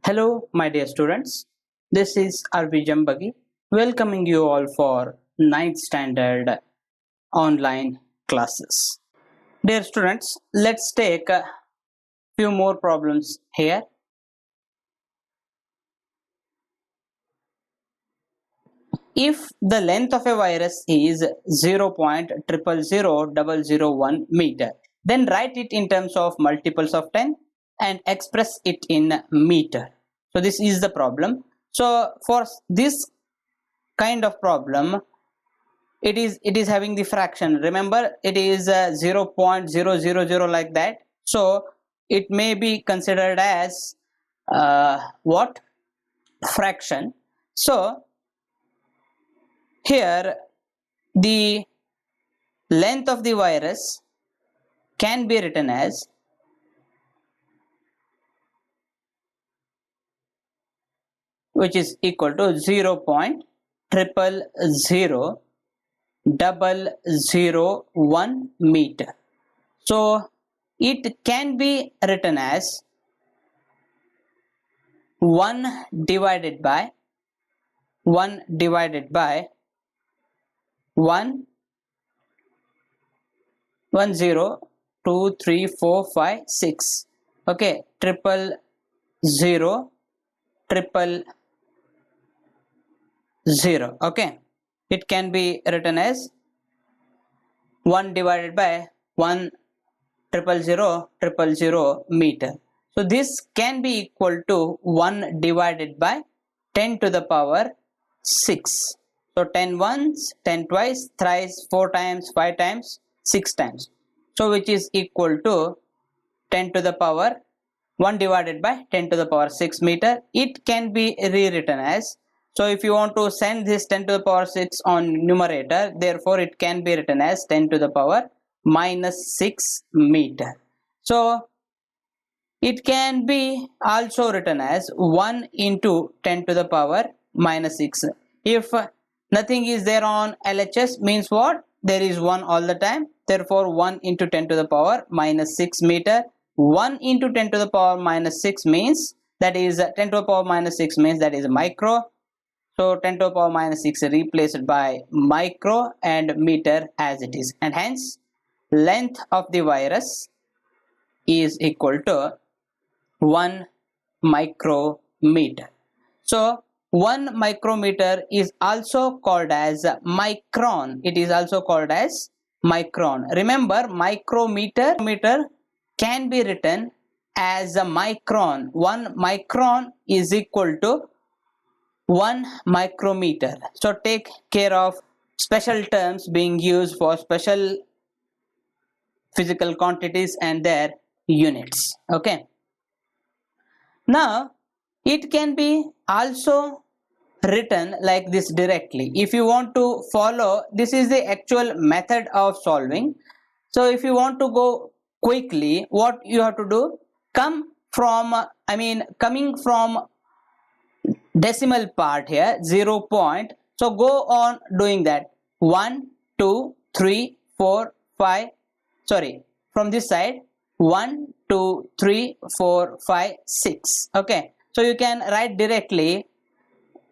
Hello, my dear students. This is Arvi Jambagi, welcoming you all for 9th standard online classes. Dear students, let's take a few more problems here. If the length of a virus is 0.000001 meter, then write it in terms of multiples of 10 and express it in meter. So this is the problem. So for this kind of problem, it is having the fraction. Remember, it is 0.000 like that. So it may be considered as what? Fraction. So here the length of the virus can be written as which is equal to 0.000001 meter. So it can be written as 1 divided by 1 1 0 2 3 4 5 6. Okay, 000 000. Okay, it can be written as 1 divided by 1 000 meter. So this can be equal to 1 divided by 10 to the power 6. So 10 once, 10 twice, thrice, 4 times, 5 times, 6 times. So which is equal to 10 to the power 1 divided by 10 to the power 6 meter. It can be rewritten as, so if you want to send this 10 to the power 6 on numerator, therefore it can be written as 10 to the power minus 6 meter. So it can be also written as 1 into 10 to the power minus 6. If nothing is there on LHS, means what? There is 1 all the time. Therefore 1 into 10 to the power minus 6 meter. 1 into 10 to the power minus 6 means, that is 10 to the power minus 6 means that is micro. So 10 to the power minus 6 replaced by micro and meter as it is, and hence length of the virus is equal to 1 micrometer. So 1 micrometer is also called as micron. It is also called as micron. Remember, micrometer can be written as a micron. 1 micron is equal to 1 micrometer. So take care of special terms being used for special physical quantities and their units. Okay. Now it can be also written like this directly. If you want to follow, this is the actual method of solving. So if you want to go quickly, what you have to do, coming from decimal part here, 0 point. So go on doing that. 1 2 3 4 5, sorry, from this side, 1 2 3 4 5 6. Okay, so you can write directly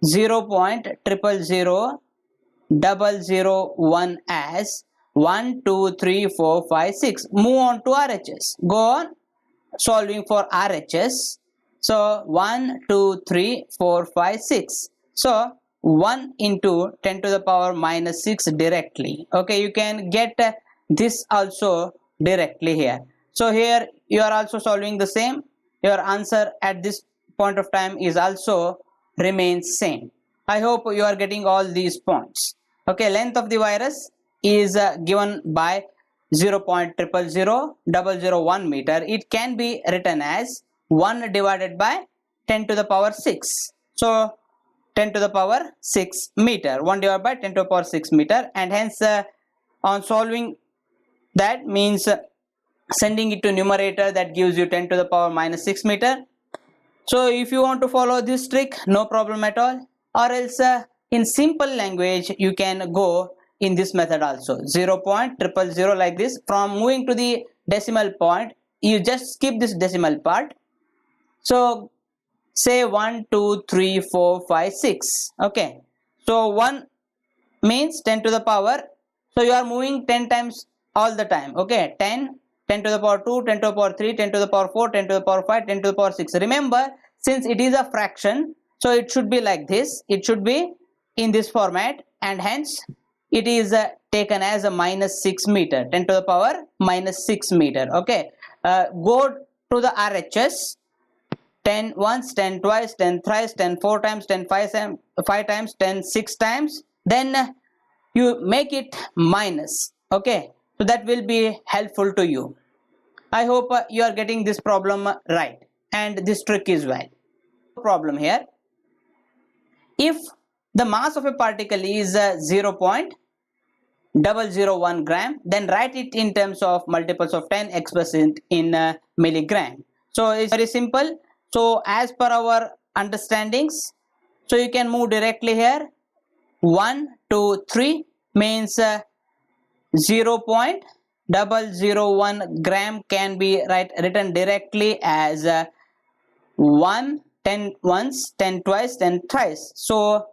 0.000001 as 1 2 3 4 5 6. Move on to RHS. Go on solving for RHS. So 1 2 3 4 5 6. So 1 into 10 to the power minus 6 directly. Okay, you can get this also directly here. So here you are also solving the same. Your answer at this point of time is also remains same. I hope you are getting all these points. Okay, length of the virus is given by 0.000001 meter. It can be written as 1 divided by 10 to the power 6. So 10 to the power 6 meter. 1 divided by 10 to the power 6 meter, and hence on solving that means sending it to numerator, that gives you 10 to the power minus 6 meter. So if you want to follow this trick, no problem at all, or else in simple language you can go in this method also. 0.000 like this. From moving to the decimal point, you just skip this decimal part. So say 1 2 3 4 5 6. Okay, so 1 means 10 to the power, so you are moving 10 times all the time. Okay, 10 to the power 2, 10 to the power 3, 10 to the power 4, 10 to the power 5, 10 to the power 6. Remember, since it is a fraction, so it should be like this, it should be in this format, and hence it is taken as a minus 6 meter, 10 to the power minus 6 meter. Okay, go to the RHS. 10 once, 10 twice, 10 thrice, 10 4 times, 10 5 times, 10 6 times, then you make it minus. Okay, so that will be helpful to you. I hope you are getting this problem right, and this trick is well. Problem here, if the mass of a particle is 0.001 gram, then write it in terms of multiples of 10 expressed in milligram. So it's very simple. So as per our understandings, so you can move directly here. 1 2 3 means 0.001 gram can be written directly as 1 10 once, 10 twice, 10 thrice. So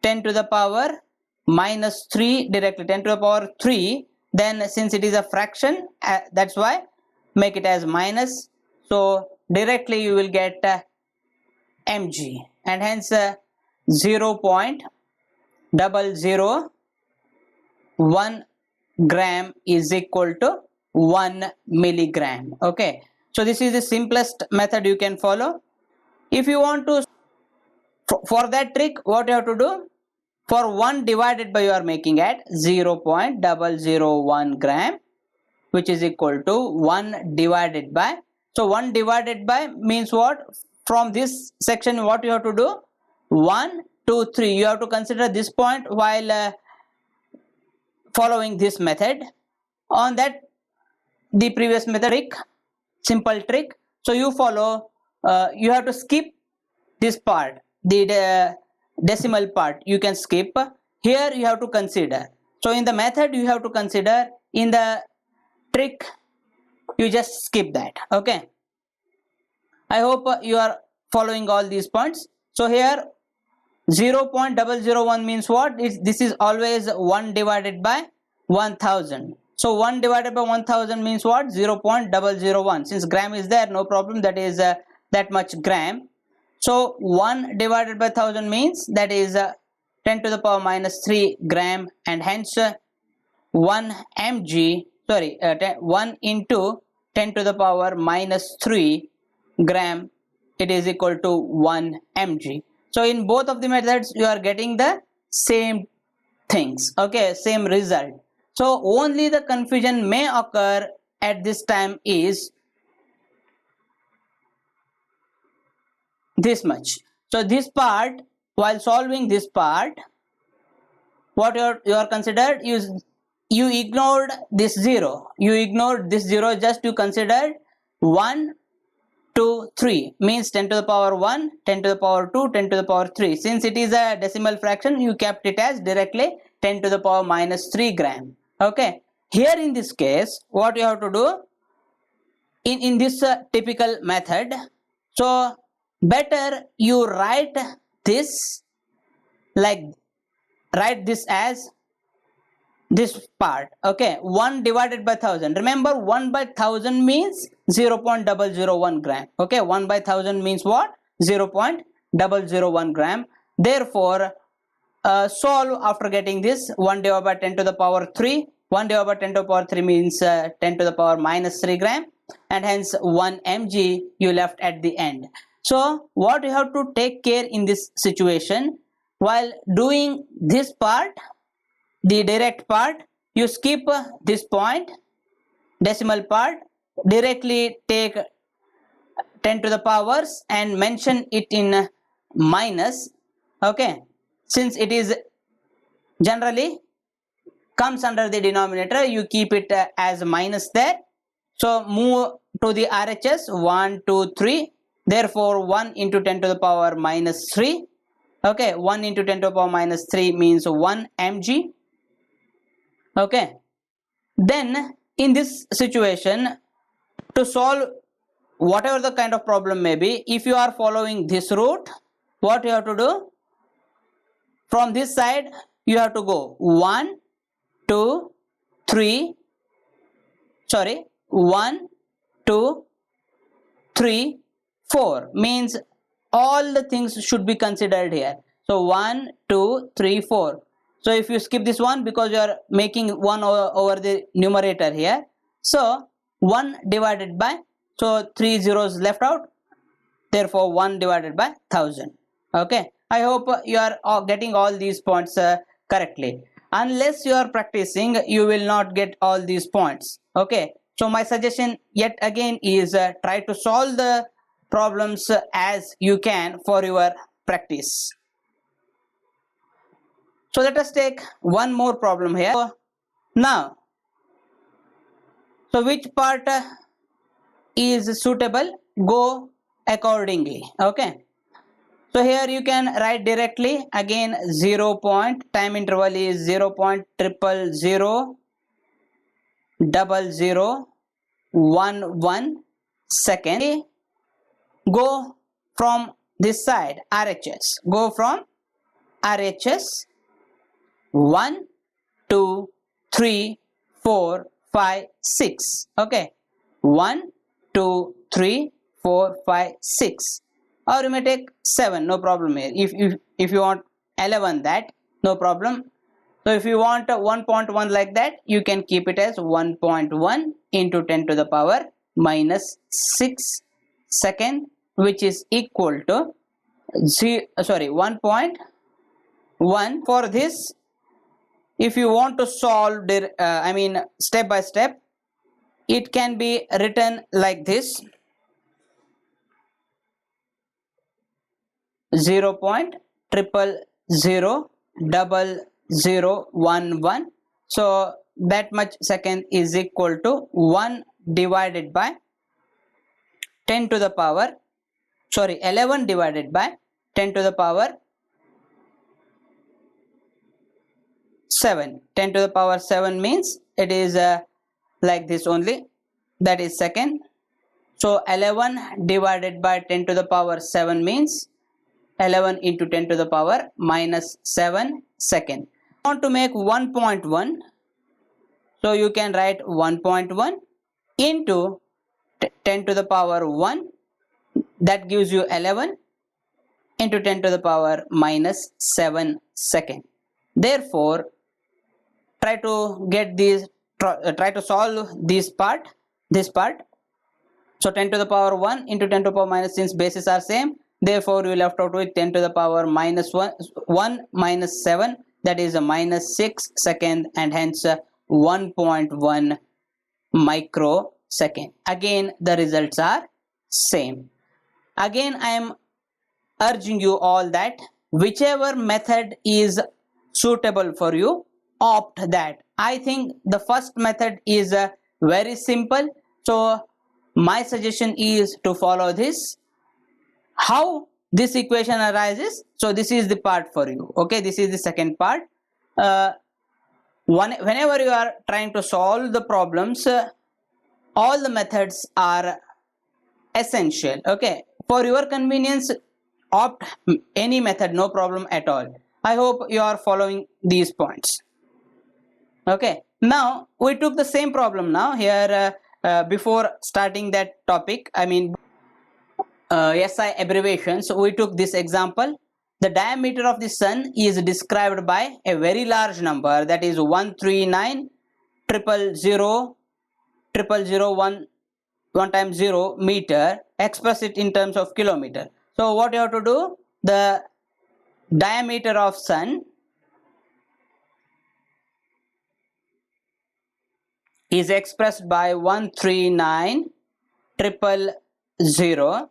10 to the power minus 3 directly, 10 to the power 3. Then since it is a fraction, that's why make it as minus. So directly you will get mg, and hence 0.001 gram is equal to 1 milligram. Okay, so this is the simplest method you can follow. If you want to, for that trick, what you have to do, for 1 divided by, you are making at 0.001 gram, which is equal to 1 divided by. So 1 divided by means what? From this section, what you have to do, 1 2 3, you have to consider this point while following this method. On that, the previous method trick, simple trick, so you follow, you have to skip this part, the decimal part you can skip. Here you have to consider. So in the method you have to consider, in the trick you just skip that. Okay, I hope you are following all these points. So here 0.001 means what? This is always 1 divided by 1000. So 1 divided by 1000 means what? 0.001. Since gram is there, no problem, that is that much gram. So 1 divided by 1000 means that is 10 to the power minus 3 gram, and hence 1 mg, 1 into 10 to the power minus 3 gram, it is equal to 1 mg. So in both of the methods you are getting the same things. Okay, same result. So only the confusion may occur at this time is this much. So this part, while solving this part, what you are considered, you ignored this 0, you ignored this 0, just you considered 1 2 3 means 10 to the power 1, 10 to the power 2, 10 to the power 3. Since it is a decimal fraction, you kept it as directly 10 to the power minus 3 gram. Okay, here in this case, what you have to do, in this typical method, so better you write this write this as this part. Okay, 1 divided by 1000. Remember, 1 by 1000 means 0.001 gram. Okay, 1 by 1000 means what? 0.001 gram. Therefore, solve after getting this. 1 divided by 10 to the power 3. 1 divided by 10 to the power 3 means 10 to the power minus 3 gram, and hence 1 mg you left at the end. So what you have to take care in this situation, while doing this part, the direct part, you skip this point, decimal part, directly take 10 to the powers and mention it in minus. Okay, since it is generally comes under the denominator, you keep it as minus there. So move to the RHS, 1 2 3, therefore 1 into 10 to the power minus 3. Okay, 1 into 10 to the power minus 3 means 1 mg. Okay, then in this situation, to solve whatever the kind of problem may be, if you are following this route, what you have to do, from this side you have to go 1 2 3, sorry, 1 2 3 4, means all the things should be considered here. So 1 2 3 4. So if you skip this one, because you are making 1 over the numerator here, so 1 divided by, so 3 zeros left out, therefore 1 divided by 1000. Okay, I hope you are getting all these points correctly. Unless you are practicing, you will not get all these points. Okay, so my suggestion yet again is try to solve the problems as you can for your practice. So let us take one more problem here. Now, so which part is suitable? Go accordingly. Okay, so here you can write directly. Again, 0 point, time interval is 0 point triple zero double zero 1 second. Go from this side, RHS. Go from RHS 1 2 3 4 5 6. Okay, 1 2 3 4 5 6, or you may take 7, no problem here. If you want 11, that no problem. So if you want 1.1 like that, you can keep it as 1.1 into 10 to the power minus 6 second, which is equal to 1.1. For this, if you want to solve step by step, it can be written like this: 0 point triple zero double 0 1 1. So that much second is equal to 1 divided by 10 to the power, sorry, 11 divided by 10 to the power 7. 10 to the power 7 means it is like this only, that is second. So 11 divided by 10 to the power 7 means 11 into 10 to the power minus 7 second. Want to make 1.1, so you can write 1.1 into 10 to the power 1, that gives you 11 into 10 to the power minus 7 second. Therefore, try to get these, try to solve this part. So 10 to the power 1 into 10 to the power minus, since bases are same, therefore you left out with 10 to the power minus 1 minus 7, that is a minus 6 second, and hence 1.1 microsecond. Again, the results are same. Again, I am urging you all that whichever method is suitable for you, opt that. I think the first method is very simple, so my suggestion is to follow this. How this equation arises, so this is the part for you. Okay, this is the second part. Whenever you are trying to solve the problems, all the methods are essential. Okay, for your convenience, opt any method, no problem at all. I hope you are following these points. Okay, now we took the same problem now here. Before starting that topic, SI abbreviations, we took this example. The diameter of the sun is described by a very large number, that is 139,000,000 1 times 0 meter. Express it in terms of kilometer. So what you have to do, the diameter of sun is expressed by 139,000,000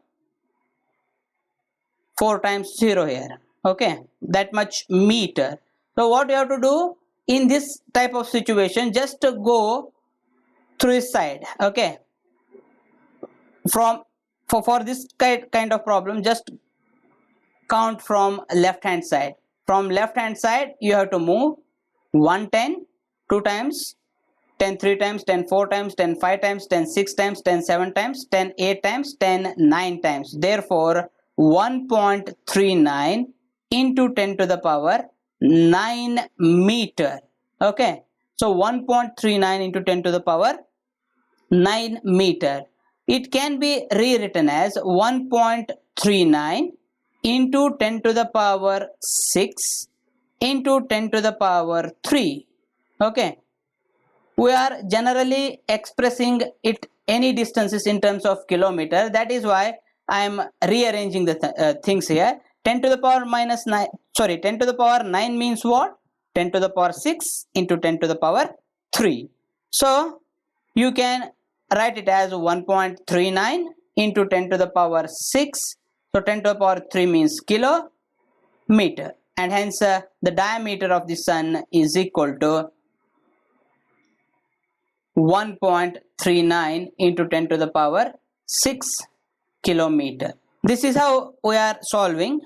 4 times 0 here. Okay, that much meter. So what you have to do in this type of situation, just to go through this side. Okay, for this kind of problem, just count from left hand side. From left hand side you have to move 110 2 times 10 3 times, 10 4 times, 10 5 times, 10 6 times, 10 7 times, 10 8 times, 10 9 times. Therefore 1.39 into 10 to the power 9 meter. Okay, so 1.39 into 10 to the power 9 meter. It can be rewritten as 1.39 into 10 to the power 6 into 10 to the power 3. Okay, we are generally expressing it any distances in terms of kilometer. That is why I am rearranging the things here. 10 to the power minus 9, sorry, 10 to the power 9 means what? 10 to the power 6 into 10 to the power 3. So you can write it as 1.39 into 10 to the power 6. So 10 to the power 3 means kilometer, and hence the diameter of the sun is equal to 1.39 into 10 to the power 6 kilometer. This is how we are solving.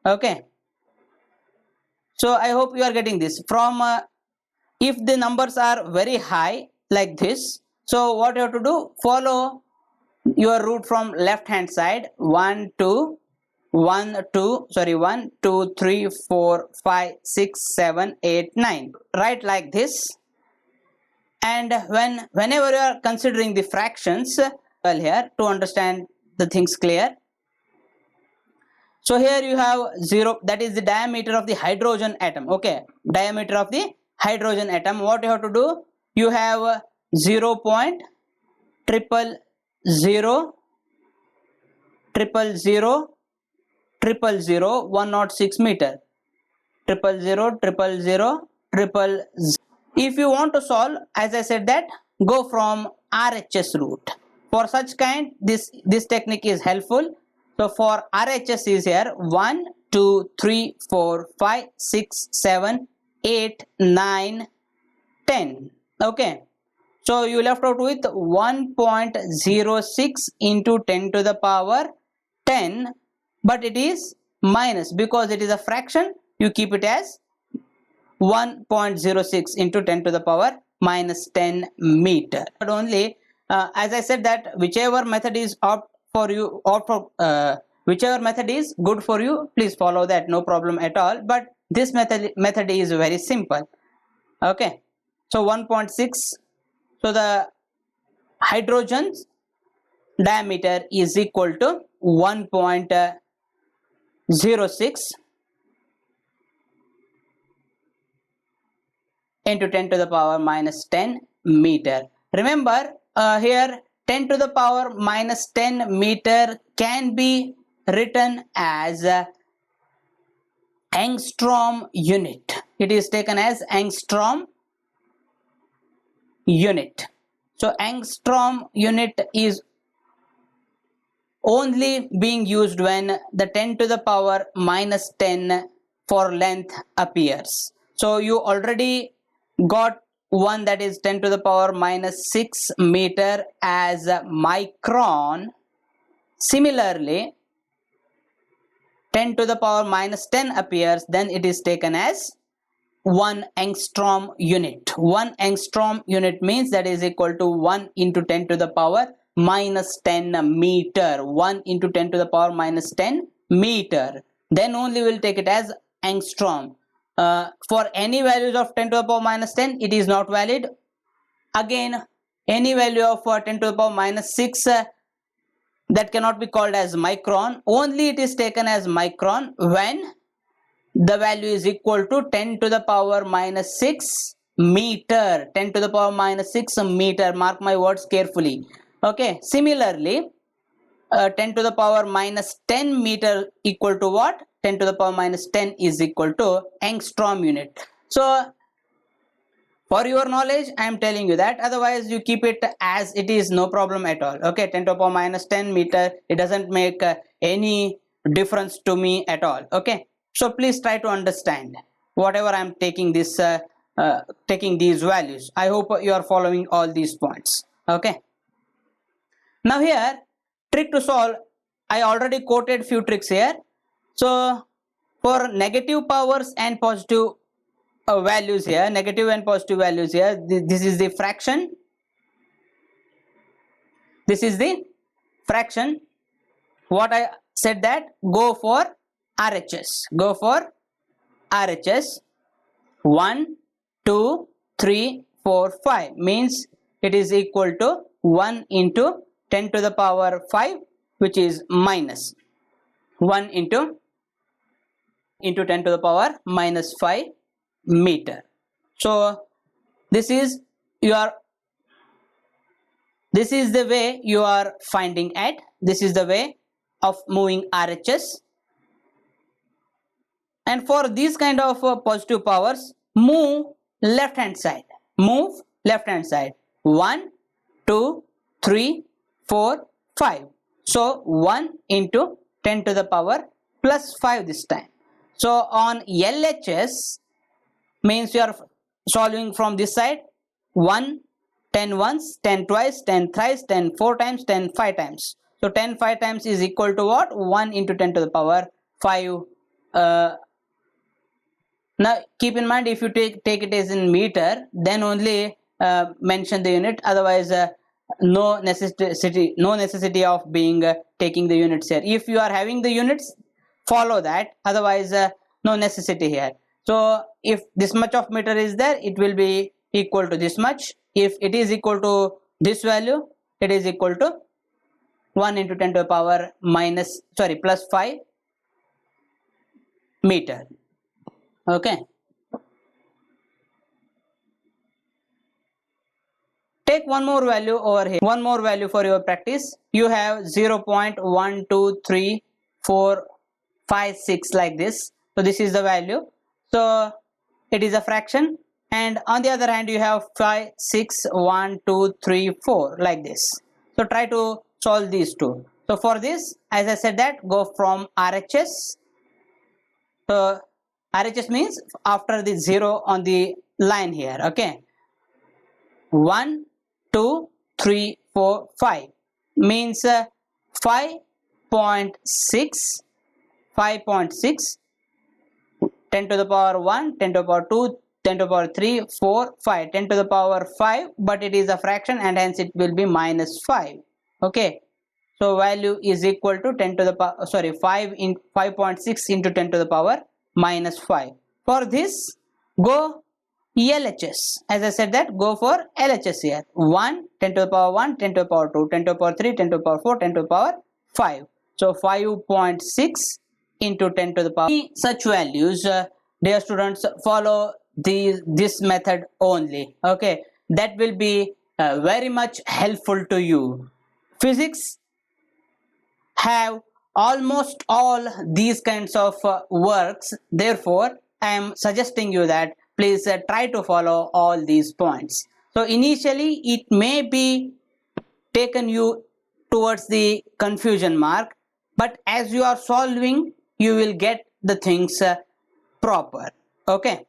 Okay, so I hope you are getting this. From if the numbers are very high like this, so what you have to do, follow your route from left hand side. 1 2 1 2 sorry 1 2 3 4 5 6 7 8 9, right, like this. And whenever you are considering the fractions, well, here to understand the things clear, so here you have 0, that is the diameter of the hydrogen atom. Okay, diameter of the hydrogen atom. What you have to do, you have 0 point triple 0 triple 0 triple 0 106 meter, triple 0 triple 0 triple 0. If you want to solve, as I said, that go from RHS route. For such kind, this technique is helpful. So for RHS is here 1 2 3 4 5 6 7 8 9 10. Okay, so you left out with 1.06 into 10 to the power 10, but it is minus because it is a fraction. You keep it as 1.06 into 10 to the power minus 10 meter. But only as I said, that whichever method is whichever method is good for you, please follow that, no problem at all. But this method is very simple. Okay, so 1.6, so the hydrogen's diameter is equal to 1.06 into 10 to the power minus 10 meter. Remember, here 10 to the power minus 10 meter can be written as angstrom unit. It is taken as angstrom unit. So angstrom unit is only being used when the 10 to the power minus 10 for length appears. So you already got one, that is 10 to the power minus 6 meter as micron. Similarly, 10 to the power minus 10 appears, then it is taken as 1 angstrom unit. 1 angstrom unit means that is equal to 1 into 10 to the power minus 10 meter. 1 into 10 to the power minus 10 meter. Then only we will take it as angstrom. For any values of 10 to the power minus 10, it is not valid. Again, any value of 10 to the power minus 6, that cannot be called as micron. Only it is taken as micron when the value is equal to 10 to the power minus 6 meter. 10 to the power minus 6 meter. Mark my words carefully. Okay. Similarly, 10 to the power minus 10 meter equal to what? 10 to the power minus 10 is equal to angstrom unit. So for your knowledge, I am telling you that. Otherwise, you keep it as it is, no problem at all. Okay, 10 to the power minus 10 meter. It doesn't make any difference to me at all. Okay, so please try to understand whatever I am taking this, taking these values. I hope you are following all these points. Okay. Now here, trick to solve. I already quoted few tricks here. So for negative powers and positive values here, negative and positive values here. This is the fraction. This is the fraction. What I said, that go for RHS. Go for RHS. 1, 2, 3, 4, 5 means it is equal to 1 into 10 to the power 5, which is minus 1 into 10 to the power minus 5 meter. So this is the way you are finding at. This is the way of moving RHS. And for these kind of positive powers, move left hand side. Move left hand side. 1, 2, 3, 4, 5. So 1 into 10 to the power plus 5 this time. So on LHS means you are solving from this side. 1, 10 once, 10 twice, 10 thrice, 10 4 times, 10 5 times. So 10 5 times is equal to what? 1 into 10 to the power 5. Now keep in mind, if you take it as in meter, then only mention the unit. Otherwise no necessity of being taking the units here. If you are having the units, follow that. Otherwise no necessity here. So if this much of meter is there, it will be equal to this much. If it is equal to this value, it is equal to 1 into 10 to the power plus 5 meter. Okay. Take one more value over here. One more value for your practice. You have 0.12345 like this. So this is the value. So it is a fraction. And on the other hand, you have 5, 6, 1, 2, 3, 4 like this. So try to solve these two. So for this, as I said, that go from RHS. So RHS means after the 0 on the line here. Okay. 1, 2, 3, 4, 5 means 5.6, 10 to the power 1, 10 to the power 2, 10 to the power 3, 4, 5, 10 to the power 5, but it is a fraction and hence it will be minus 5. Okay. So value is equal to 10 to the power, 5.6 into 10 to the power minus 5. For this, go LHS. As I said, that go for LHS here. 1, 10 to the power 1, 10 to the power 2, 10 to the power 3, 10 to the power 4, 10 to the power 5. So 5.6 into 10 to the power. Such values, dear students, follow this method only. Okay, that will be very much helpful to you. Physics have almost all these kinds of works. Therefore, I am suggesting you that please try to follow all these points. So initially it may be taken you towards the confusion mark, but as you are solving, you will get the things proper. Okay.